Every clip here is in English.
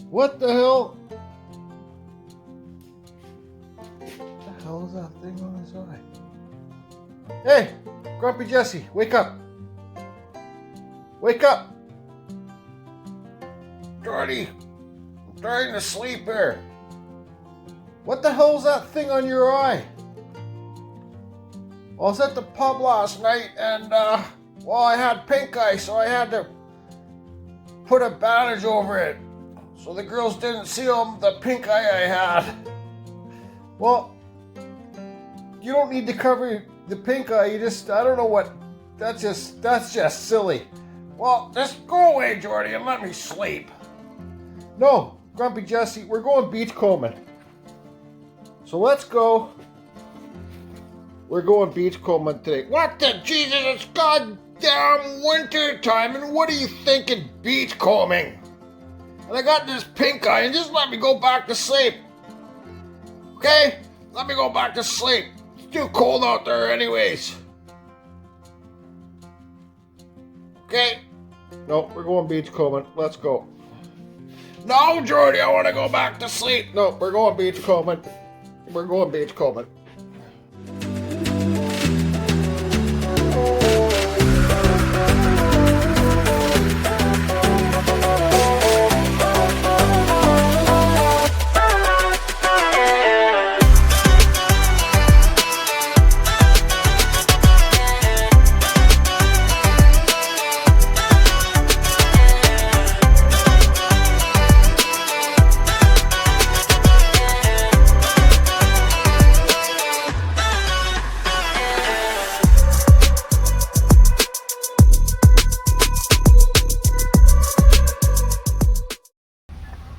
What the hell? What the hell is that thing on his eye? Hey, Grumpy Jesse, wake up. Wake up. Jordy, I'm trying to sleep here. What the hell is that thing on your eye? I was at the pub last night and, well, I had pink eye, so I had to put a bandage over it so the girls didn't see the pink eye I had. Well, you don't need to cover the pink eye, I don't know what, that's just silly. Well, just go away, Jordy, and let me sleep. No, Grumpy Jesse, we're going beachcombing. So let's go. We're going beachcombing today. What the Jesus, it's goddamn winter time, and what are you thinking beachcombing? And I got this pink eye, and just let me go back to sleep. Okay? Let me go back to sleep. It's too cold out there anyways. Okay? No, we're going beachcombing. Let's go. No, Jordy, I want to go back to sleep. No, we're going beachcombing. We're going beachcombing.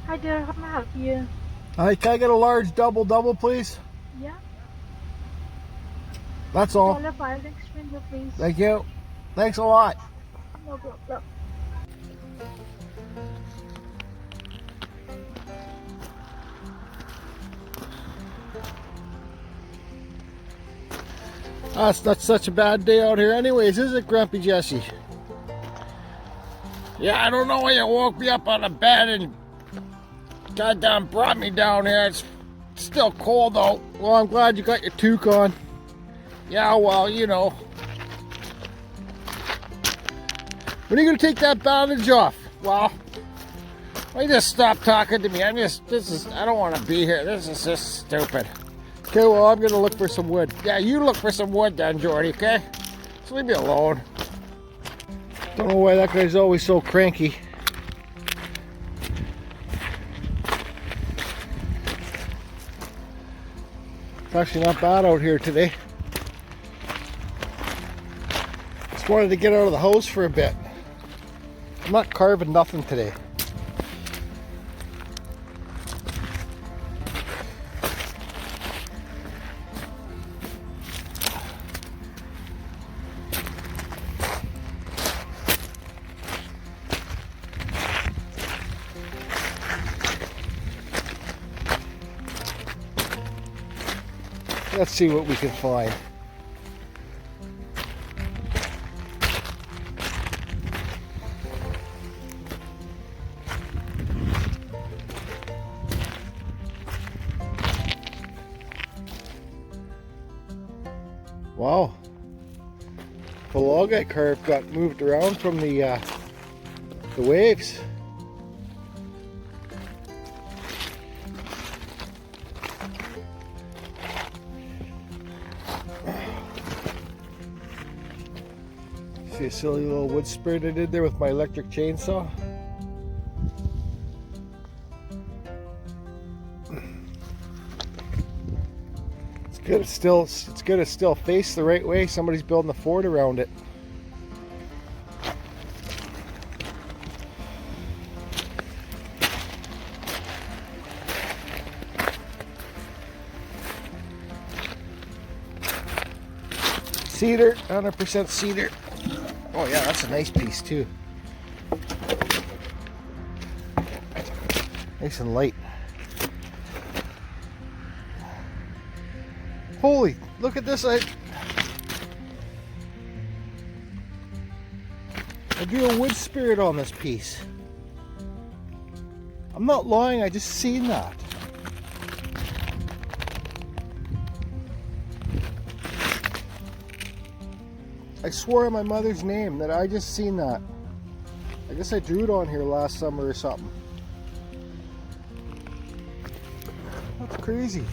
Hi there, how may I help you? Hi, can I get a large double, please? Yeah. That's all. $1 file exchange, please. Thank you. Thanks a lot. No problem. It's not such a bad day out here anyways, is it, Grumpy Jesse? Yeah, I don't know why you woke me up on the bed and goddamn brought me down here. It's still cold though. Well, I'm glad you got your toque on. Yeah, well, you know. When are you gonna take that bandage off? Well, why don't you just stop talking to me? I don't want to be here. This is just stupid. Okay, well, I'm gonna look for some wood. Yeah, you look for some wood then, Jordy, okay? Just leave me alone. Don't know why that guy's always so cranky. It's actually not bad out here today. Just wanted to get out of the house for a bit. I'm not carving nothing today. Let's see what we can find. Wow. The log I carved got moved around from the waves. See a silly little wood spurt I did there with my electric chainsaw. It's good to still face the right way. Somebody's building a fort around it. Cedar, 100% cedar. Oh yeah, that's a nice piece too. Nice and light. Holy, look at this. I drew a wood spirit on this piece. I'm not lying, I just seen that. I swore on my mother's name that I just seen that. I guess I drew it on here last summer or something. That's crazy.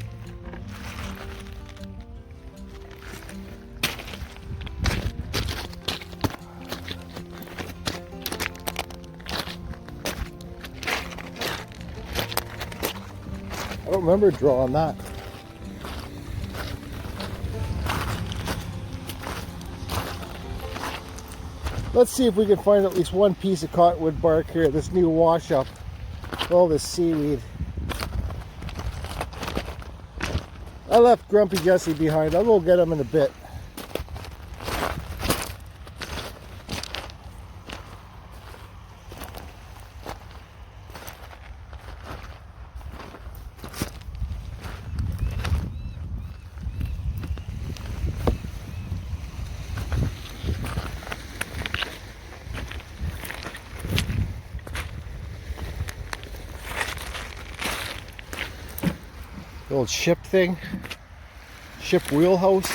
I don't remember drawing that. Let's see if we can find at least one piece of cottonwood bark here, this new wash up, all this seaweed. I left Grumpy Jessee behind. I'll go get him in a bit. The old ship thing, ship wheelhouse.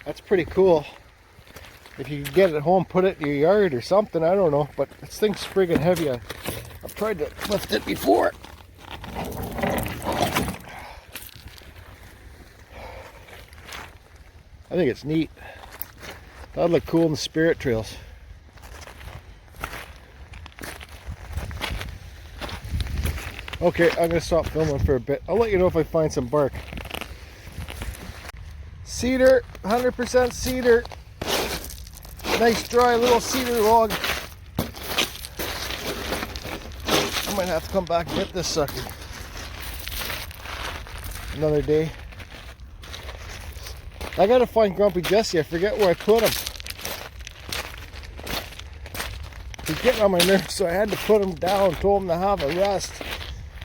That's pretty cool. If you can get it home, put it in your yard or something, I don't know. But this thing's friggin' heavy. I've tried to lift it before. I think it's neat. That'd look cool in the spirit trails. Okay, I'm going to stop filming for a bit. I'll let you know if I find some bark. Cedar, 100% cedar. Nice dry little cedar log. I might have to come back and get this sucker another day. I got to find Grumpy Jessee. I forget where I put him. He's getting on my nerves, so I had to put him down, told him to have a rest.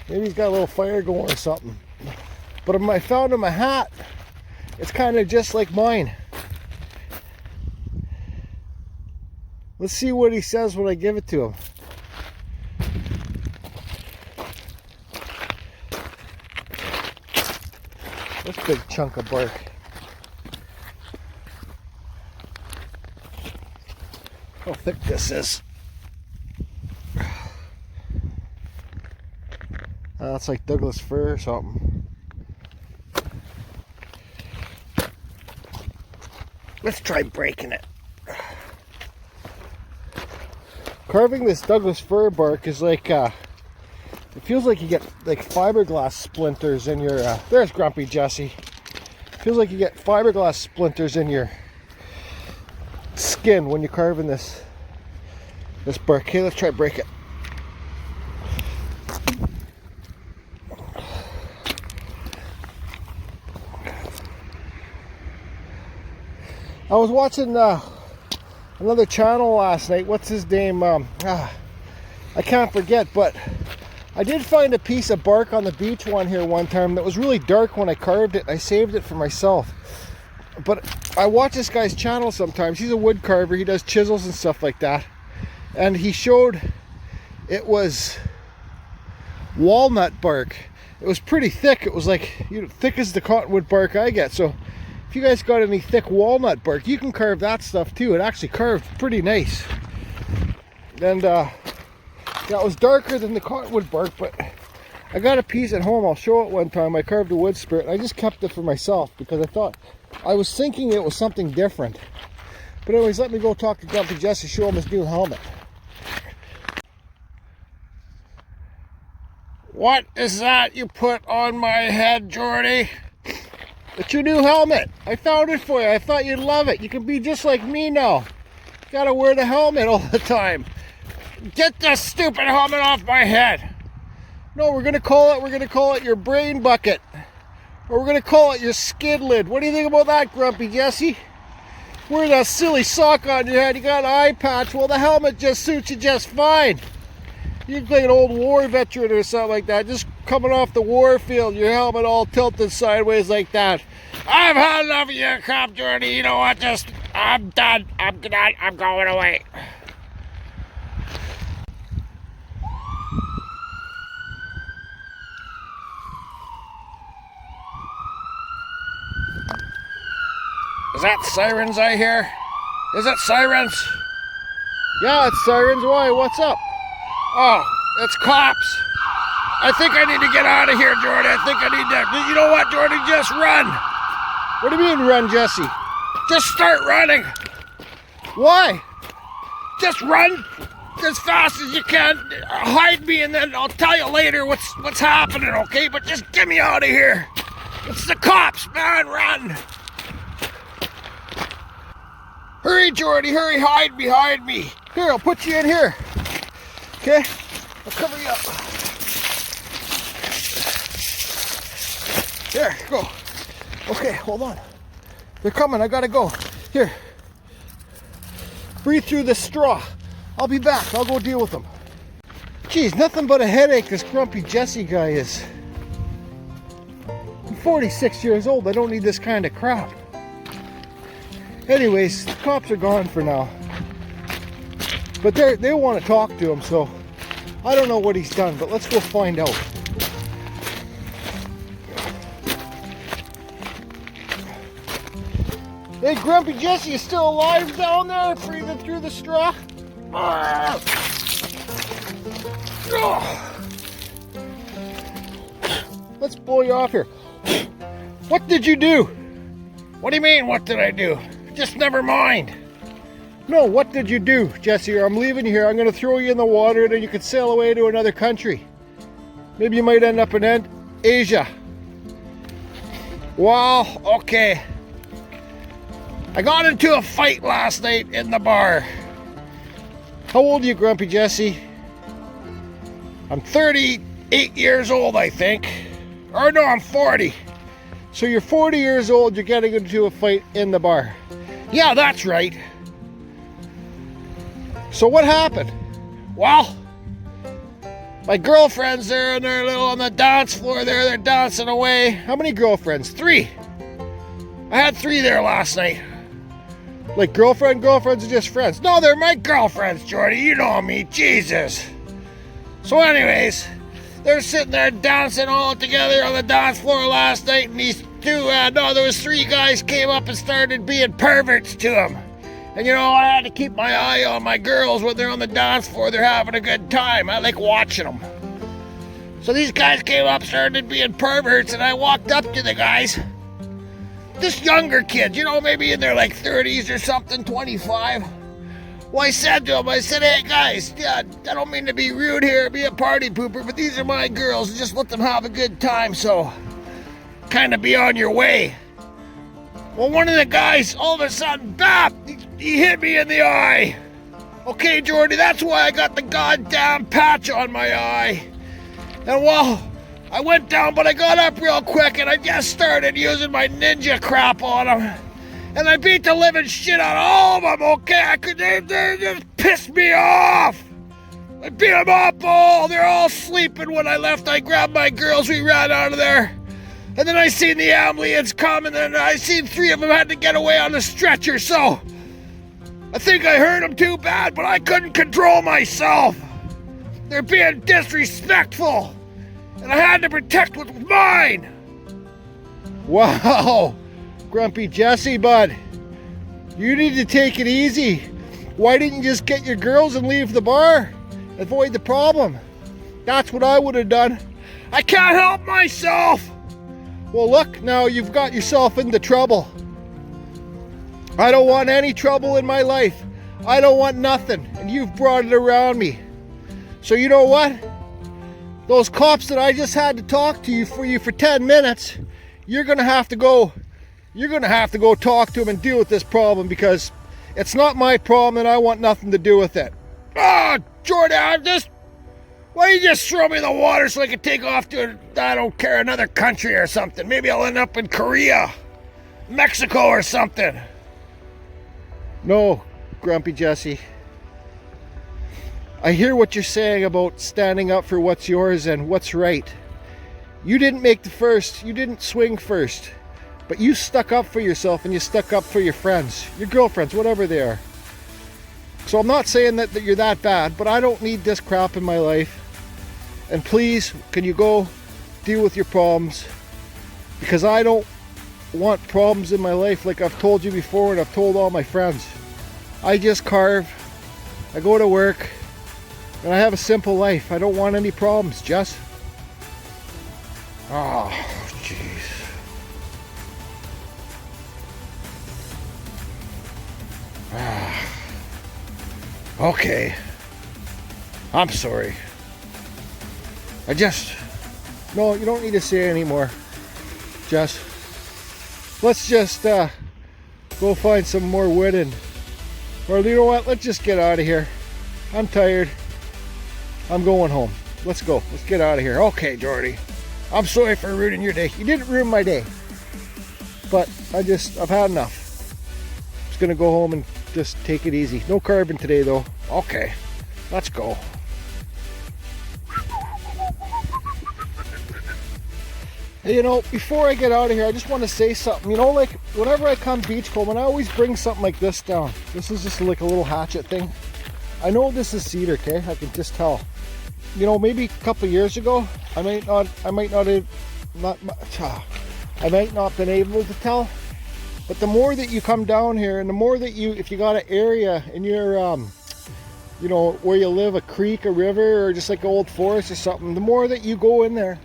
Maybe he's got a little fire going or something. But I found him a hat. It's kind of just like mine. Let's see what he says when I give it to him. This big chunk of bark. How thick this is. That's like Douglas fir or something. Let's try breaking it. Carving this Douglas fir bark is like, it feels like you get like fiberglass splinters in your, there's Grumpy Jessee. Feels like you get fiberglass splinters in your skin when you're carving this bark. Okay, let's try break it. I was watching another channel last night. What's his name? I can't forget, but I did find a piece of bark on the beach one time that was really dark when I carved it. I saved it for myself. But I watch this guy's channel sometimes. He's a wood carver. He does chisels and stuff like that. And he showed it was walnut bark. It was pretty thick. It was like, thick as the cottonwood bark I get. So if you guys got any thick walnut bark, you can carve that stuff too. It actually carved pretty nice. And that was darker than the cottonwood bark, but I got a piece at home. I'll show it one time. I carved a wood spirit. I just kept it for myself because I was thinking it was something different. But anyways, let me go talk to Grumpy Jessee, show him his new helmet. What is that you put on my head, Jordy? It's your new helmet. I found it for you. I thought you'd love it. You can be just like me now. Gotta wear the helmet all the time. Get this stupid helmet off my head. No, we're gonna call it your brain bucket. Or we're gonna call it your skid lid. What do you think about that, Grumpy Jessee? wear that silly sock on your head. You got an eye patch. Well, the helmet just suits you just fine. You look like an old war veteran or something like that. Just coming off the war field, your helmet all tilted sideways like that. I've had enough of your crap, Jordy. You know what? I'm done. I'm done. I'm going away. Is that sirens I hear? Is it sirens? Yeah, it's sirens. Why? What's up? Oh, it's cops. I think I need to get out of here, Jordy. I think I need to... You know what, Jordy? Just run. What do you mean run, Jesse? Just start running. Why? Just run as fast as you can. Hide me and then I'll tell you later what's happening, okay? But just get me out of here. It's the cops, man. Run. Hurry, Jordy, hurry, hide me. Here, I'll put you in here. Okay? I'll cover you up. There, go. Okay, hold on. They're coming, I gotta go. Here. Breathe through this straw. I'll be back, I'll go deal with them. Geez, nothing but a headache this Grumpy Jesse guy is. I'm 46 years old, I don't need this kind of crap. Anyways, the cops are gone for now. But they want to talk to him, so I don't know what he's done, but let's go find out. Hey, Grumpy Jesse, you still alive down there, breathing through the straw? Let's blow you off here. What did you do? What do you mean, what did I do? Just never mind. No, what did you do, Jesse? I'm leaving you here. I'm going to throw you in the water and then you could sail away to another country. Maybe you might end up in Asia. Well, okay. I got into a fight last night in the bar. How old are you, Grumpy Jesse? I'm 38 years old, I think. Or no, I'm 40. So you're 40 years old, you're getting into a fight in the bar. Yeah, that's right. So what happened? Well, my girlfriends there and they're little on the dance floor there, they're dancing away. How many girlfriends? 3. I had 3 there last night. Like girlfriends or just friends? No, they're my girlfriends, Jordy. You know me, Jesus. So anyways, they're sitting there dancing all together on the dance floor last night, and these 2, there was 3 guys came up and started being perverts to them. And you know, I had to keep my eye on my girls when they're on the dance floor. They're having a good time. I like watching them. So these guys came up, started being perverts, and I walked up to the guys. This younger kid, you know, maybe in their like 30s or something, 25. Well, I said to him, hey guys, yeah, I don't mean to be rude here, be a party pooper, but these are my girls, and just let them have a good time, so kind of be on your way. Well, one of the guys, all of a sudden, bap, he hit me in the eye. Okay, Jordy, that's why I got the goddamn patch on my eye. And well, I went down, but I got up real quick, and I just started using my ninja crap on him. And I beat the living shit out of all of them, okay? They just pissed me off. I beat them up all. They're all sleeping when I left. I grabbed my girls, we ran out of there. And then I seen the ambulance come, and then I seen 3 of them had to get away on the stretcher, so I think I hurt them too bad, but I couldn't control myself. They're being disrespectful, and I had to protect what was mine. Wow, Grumpy Jesse, bud. You need to take it easy. Why didn't you just get your girls and leave the bar? Avoid the problem. That's what I would have done. I can't help myself. Well, look, now you've got yourself into trouble. I don't want any trouble in my life. I don't want nothing, and you've brought it around me. So you know what? Those cops that I just had to talk to you for 10 minutes, you're gonna have to go talk to them and deal with this problem, because it's not my problem and I want nothing to do with it. Oh, Jordy, why don't you just throw me in the water so I can take off to, I don't care, another country or something. Maybe I'll end up in Korea, Mexico or something. No, Grumpy Jesse. I hear what you're saying about standing up for what's yours and what's right. You didn't make the first, you didn't swing first, but you stuck up for yourself and you stuck up for your friends, your girlfriends, whatever they are. So I'm not saying that you're that bad, but I don't need this crap in my life. And please, can you go deal with your problems? Because I don't want problems in my life like I've told you before and I've told all my friends. I just carve, I go to work, and I have a simple life. I don't want any problems, Jess. Oh, jeez. Okay. I'm sorry. No, you don't need to say anymore, Jess. Let's just go find some more wood or you know what? Let's just get out of here. I'm tired. I'm going home. Let's go. Let's get out of here. Okay, Jordy. I'm sorry for ruining your day. You didn't ruin my day. But I've had enough. I'm just gonna go home and just take it easy. No carbon today though. Okay. Let's go. Hey, you know, before I get out of here, I just want to say something. You know, like, whenever I come beachcombing, I always bring something like this down. This is just like a little hatchet thing. I know this is cedar, okay? I can just tell. You know, maybe a couple of years ago, I might not been able to tell. But the more that you come down here, and the more that if you got an area in your, you know, where you live, a creek, a river, or just like an old forest or something, the more that you go in there,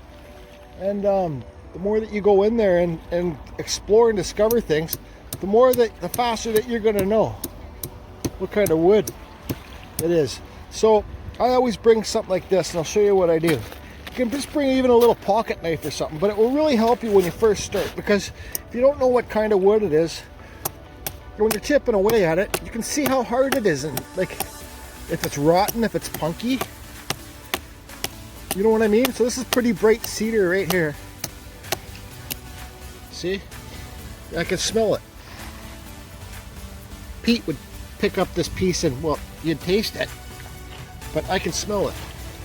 and the more that you go in there and explore and discover things, the faster that you're going to know what kind of wood it is. So I always bring something like this, and I'll show you what I do. You can just bring even a little pocket knife or something, but it will really help you when you first start, because if you don't know what kind of wood it is, when you're chipping away at it, you can see how hard it is, and like if it's rotten, if it's punky. You know what I mean? So this is pretty bright cedar right here. See? I can smell it. Pete would pick up this piece and, well, you'd taste it. But I can smell it.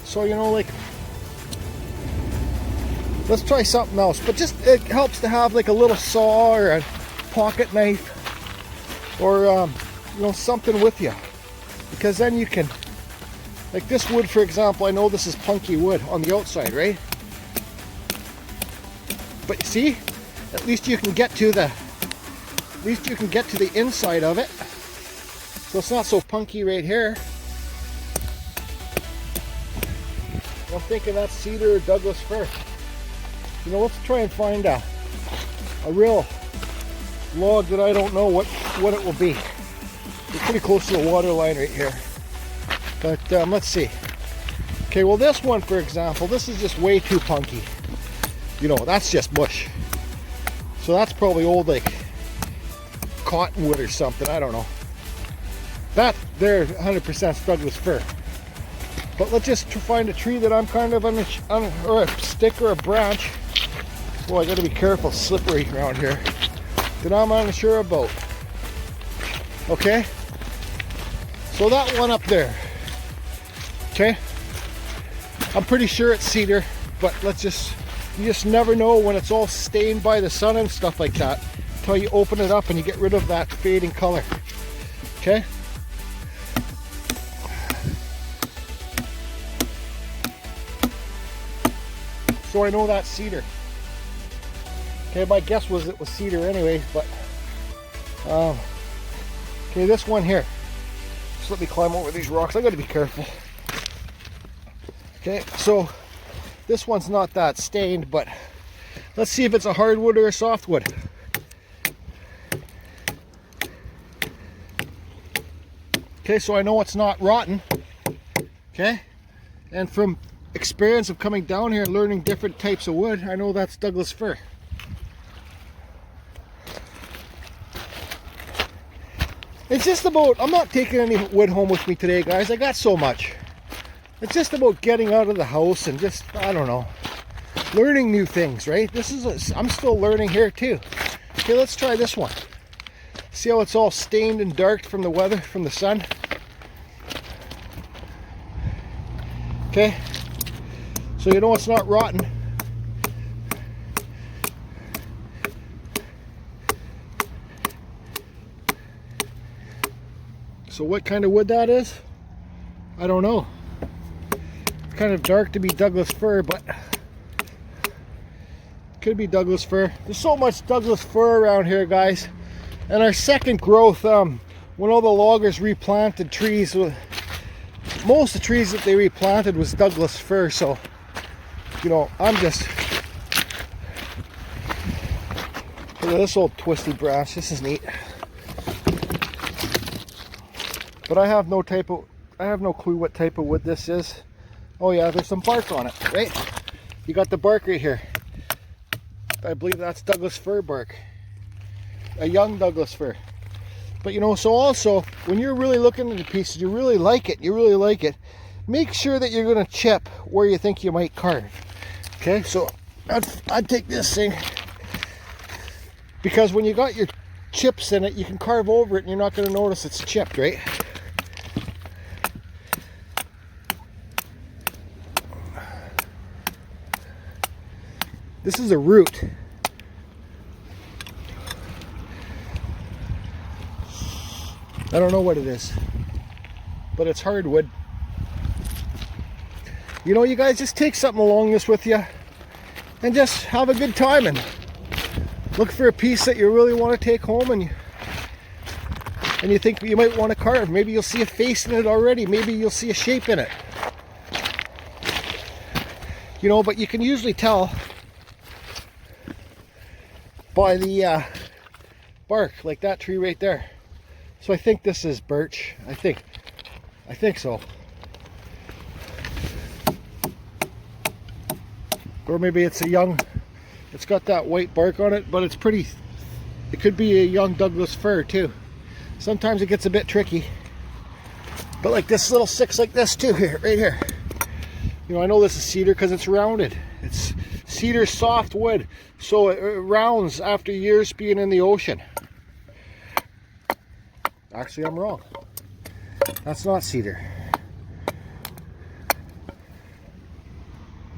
So, you know, like, let's try something else. But just, it helps to have like a little saw or a pocket knife. Or, you know, something with you. Because then you can, like this wood, for example, I know this is punky wood on the outside, right? But you see, at least you can get to the inside of it. So it's not so punky right here. I'm thinking that's cedar or Douglas fir. You know, let's try and find a real log that I don't know what it will be. We're pretty close to the water line right here. But let's see. Okay, well this one, for example, this is just way too punky. You know, that's just bush. So that's probably old, like, cottonwood or something, I don't know. That there, 100% Douglas fir. But let's just find a tree that I'm kind of or a stick or a branch. Well, I gotta be careful, slippery around here. That I'm unsure about. Okay? So that one up there. Okay, I'm pretty sure it's cedar, but you just never know when it's all stained by the sun and stuff like that until you open it up and you get rid of that fading color. Okay, so I know that's cedar. Okay, my guess was it was cedar anyway, but okay, this one here, just let me climb over these rocks. I got to be careful. Okay, so this one's not that stained, but let's see if it's a hardwood or a softwood. Okay, so I know it's not rotten. Okay, and from experience of coming down here and learning different types of wood, I know that's Douglas fir. It's just about, I'm not taking any wood home with me today, guys. I got so much. It's just about getting out of the house and just, I don't know, learning new things, right? I'm still learning here too. Okay, let's try this one. See how it's all stained and dark from the weather, from the sun? Okay, so you know it's not rotten. So what kind of wood that is, I don't know. It's kind of dark to be Douglas fir, but could be Douglas fir. There's so much Douglas fir around here, guys. And our second growth, when all the loggers replanted trees, most of the trees that they replanted was Douglas fir. So, you know, I'm just, look at this old twisty branch. This is neat. But I have no clue what type of wood this is. Oh yeah, there's some bark on it, right? You got the bark right here. I believe that's Douglas fir bark. A young Douglas fir. But you know, so also, when you're really looking at the pieces, you really like it, make sure that you're going to chip where you think you might carve. Okay, so I'd take this thing, because when you got your chips in it, you can carve over it and you're not going to notice it's chipped, right? This is a root. I don't know what it is, but it's hardwood. You know, you guys, just take something along this with you and just have a good time and look for a piece that you really want to take home and you think you might want to carve. Maybe you'll see a face in it already. Maybe you'll see a shape in it. You know, but you can usually tell by the bark, like that tree right there. So I think this is birch. I think so. Or maybe it's a young, it's got that white bark on it, but it's pretty, it could be a young Douglas fir too. Sometimes it gets a bit tricky. But like this little six like this too here, right here. You know, I know this is cedar because it's rounded. It's cedar soft wood, so it rounds after years being in the ocean. Actually, I'm wrong. That's not cedar.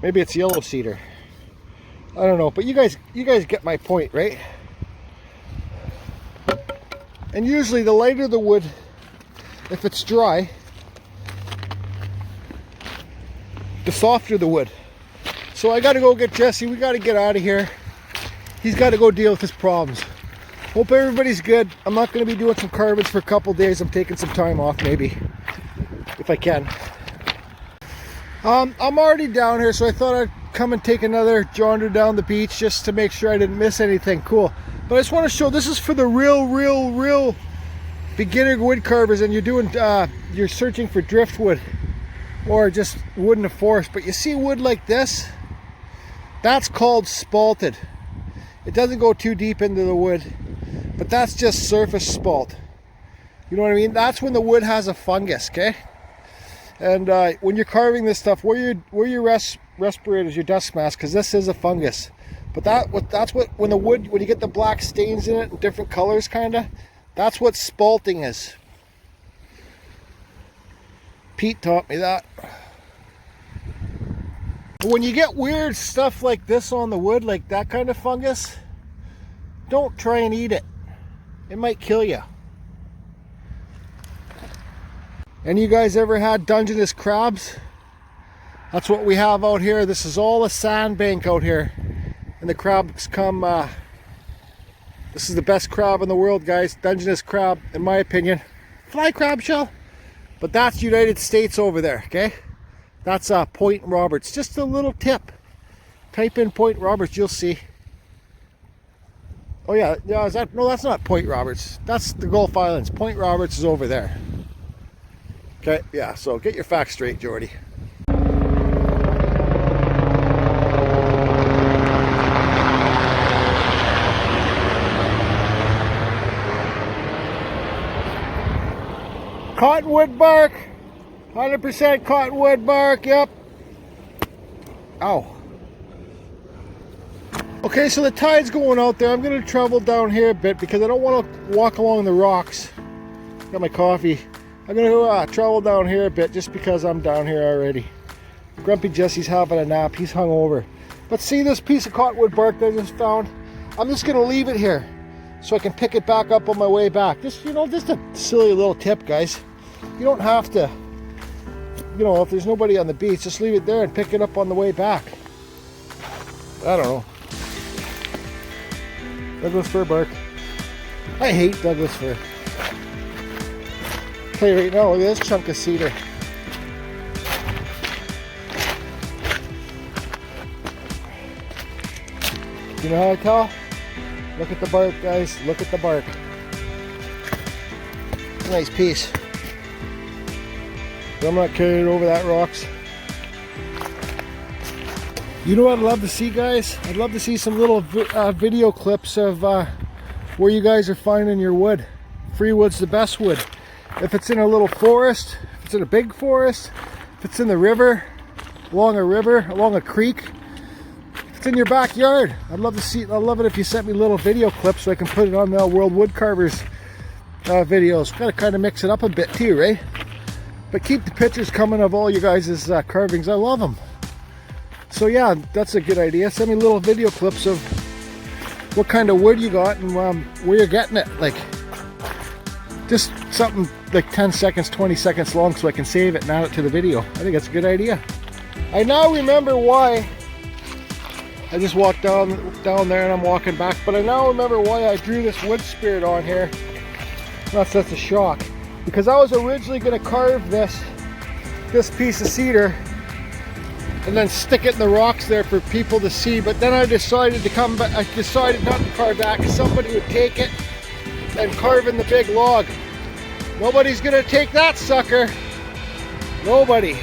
Maybe it's yellow cedar. I don't know, but you guys get my point, right? And usually the lighter the wood, if it's dry, the softer the wood. So I gotta go get Jesse. We gotta get out of here. He's gotta go deal with his problems. Hope everybody's good. I'm not going to be doing some carvings for a couple days. I'm taking some time off, maybe, if I can. I'm already down here, so I thought I'd come and take another jaunder down the beach just to make sure I didn't miss anything cool. But I just want to show, this is for the real beginner wood carvers, and you're searching for driftwood or just wood in the forest. But you see wood like this? That's called spalted. It doesn't go too deep into the wood. But that's just surface spalt. You know what I mean? That's when the wood has a fungus, okay? And when you're carving this stuff, wear your respirators, your dust mask, because this is a fungus. But that's what when you get the black stains in it and different colors, kinda, that's what spalting is. Pete taught me that. When you get weird stuff like this on the wood, like that kind of fungus, don't try and eat it. It might kill you. And you guys ever had Dungeness crabs? That's what we have out here. This is all a sandbank out here. And the crabs come, this is the best crab in the world, guys. Dungeness crab, in my opinion. Fly crab shell. But that's United States over there, okay? That's Point Roberts. Just a little tip. Type in Point Roberts, you'll see. Oh yeah, no, that's not Point Roberts. That's the Gulf Islands. Point Roberts is over there. Okay, yeah, so get your facts straight, Jordy. Cottonwood bark. 100% cottonwood bark, yep. Ow. Okay, so the tide's going out there. I'm going to travel down here a bit because I don't want to walk along the rocks. Got my coffee. I'm going to travel down here a bit just because I'm down here already. Grumpy Jesse's having a nap. He's hungover. But see this piece of cottonwood bark that I just found? I'm just going to leave it here so I can pick it back up on my way back. Just, you know, just a silly little tip, guys. You don't have to, you know, if there's nobody on the beach, just leave it there and pick it up on the way back. I don't know. Douglas fir bark. I hate Douglas fir. I'll tell you right now, look at this chunk of cedar. You know how I tell? Look at the bark, guys. Look at the bark. Nice piece. But I'm not carrying it over that rocks. You know what I'd love to see, guys? I'd love to see some little video clips of where you guys are finding your wood. Free wood's the best wood. If it's in a little forest, if it's in a big forest, if it's in the river, along a creek, if it's in your backyard, I'd love to see. I'd love it if you sent me little video clips so I can put it on the World Woodcarvers videos. Gotta kind of mix it up a bit too, right? But keep the pictures coming of all you guys' carvings. I love them. So yeah, that's a good idea. Send me little video clips of what kind of wood you got and where you're getting it. Like, just something like 10 seconds, 20 seconds long so I can save it and add it to the video. I think that's a good idea. I now remember why I just walked down there and I'm walking back, but I now remember why I drew this wood spirit on here. That's a shock. Because I was originally going to carve this piece of cedar and then stick it in the rocks there for people to see, but then I decided to come back. I decided not to carve that because somebody would take it and carve in the big log. Nobody's gonna take that sucker. Nobody.